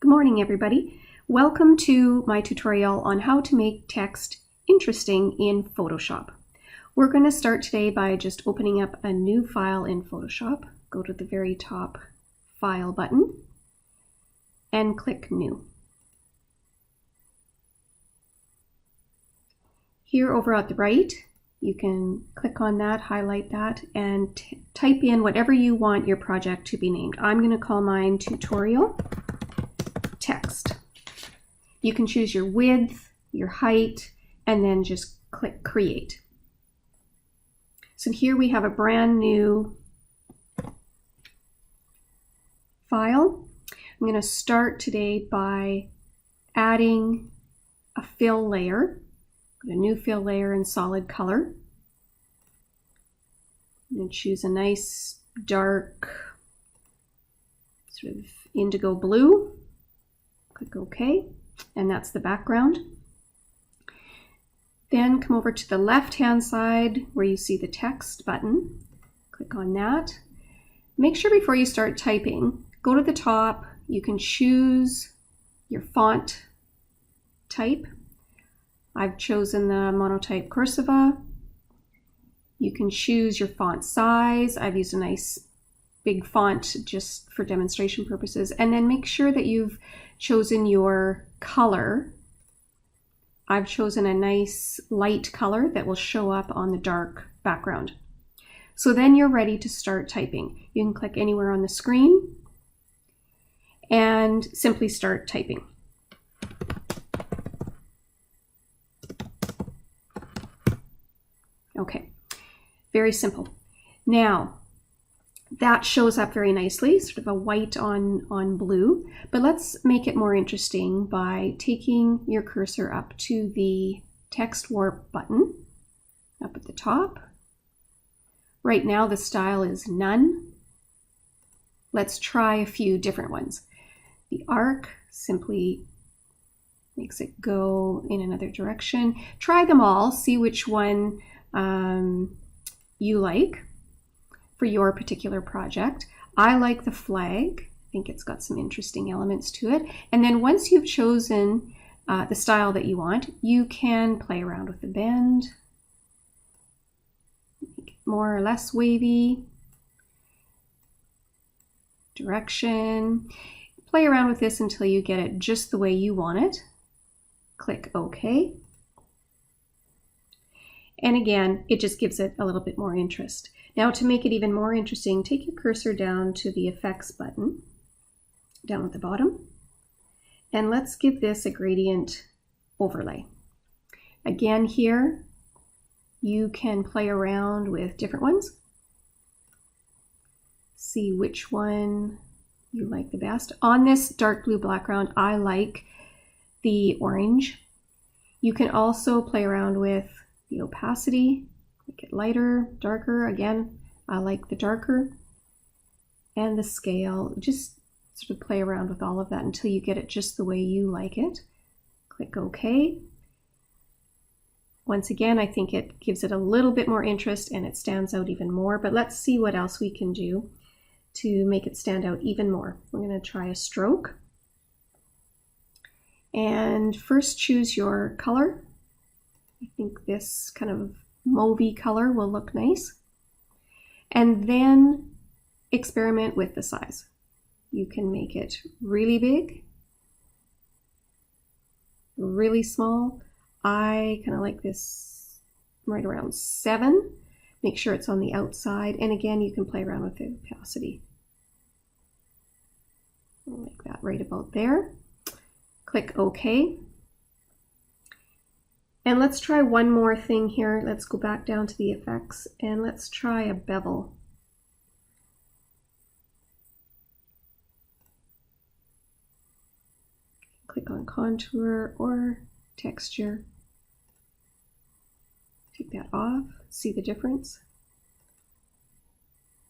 Good morning, everybody. Welcome to my tutorial on how to make text interesting in Photoshop. We're going to start today by just opening up a new file in Photoshop. Go to the very top File button and click New. Here over at the right, you can click on that, highlight that, and type in whatever you want your project to be named. I'm going to call mine Tutorial Text. You can choose your width, your height, and then just click Create. So here we have a brand new file. I'm going to start today by adding a fill layer. Put a new fill layer in solid color. I'm going to choose a nice dark sort of indigo blue. Click OK, and that's the background. Then come over to the left-hand side where you see the text button. Click on that. Make sure before you start typing, go to the top. You can choose your font type. I've chosen the Monotype Cursiva. You can choose your font size. I've used a nice big font just for demonstration purposes. And then make sure that you've chosen your color. I've chosen a nice light color that will show up on the dark background. So then you're ready to start typing. You can click anywhere on the screen and simply start typing. Okay, very simple. Now, that shows up very nicely, sort of a white on blue, but let's make it more interesting by taking your cursor up to the text warp button up at the top. Right now the style is none. Let's try a few different ones. The arc simply makes it go in another direction. Try them all, see which one you like for your particular project. I like the flag. I think it's got some interesting elements to it. And then once you've chosen the style that you want, you can play around with the bend, make it more or less wavy, direction. Play around with this until you get it just the way you want it. Click OK. And again, it just gives it a little bit more interest. Now, to make it even more interesting, take your cursor down to the Effects button, down at the bottom, and let's give this a gradient overlay. Again, here, you can play around with different ones. See which one you like the best. On this dark blue background, I like the orange. You can also play around with the opacity. Make it lighter, darker. Again, I like the darker. And the scale. Just sort of play around with all of that until you get it just the way you like it. Click OK. Once again, I think it gives it a little bit more interest and it stands out even more. But let's see what else we can do to make it stand out even more. We're going to try a stroke. And first choose your color. I think this kind of mauvey color will look nice. And then experiment with the size. You can make it really big, really small. I kind of like this right around 7. Make sure it's on the outside. And again, you can play around with the opacity. I'll make that right about there. Click OK. And let's try one more thing here. Let's go back down to the effects and let's try a bevel. Click on contour or texture. Take that off. See the difference?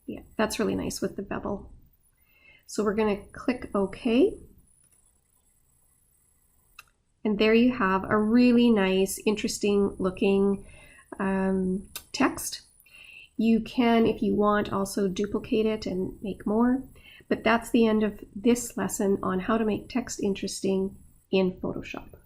Yeah, that's really nice with the bevel. So we're going to click OK. And there you have a really nice, interesting looking text. You can, if you want, also duplicate it and make more. But that's the end of this lesson on how to make text interesting in Photoshop.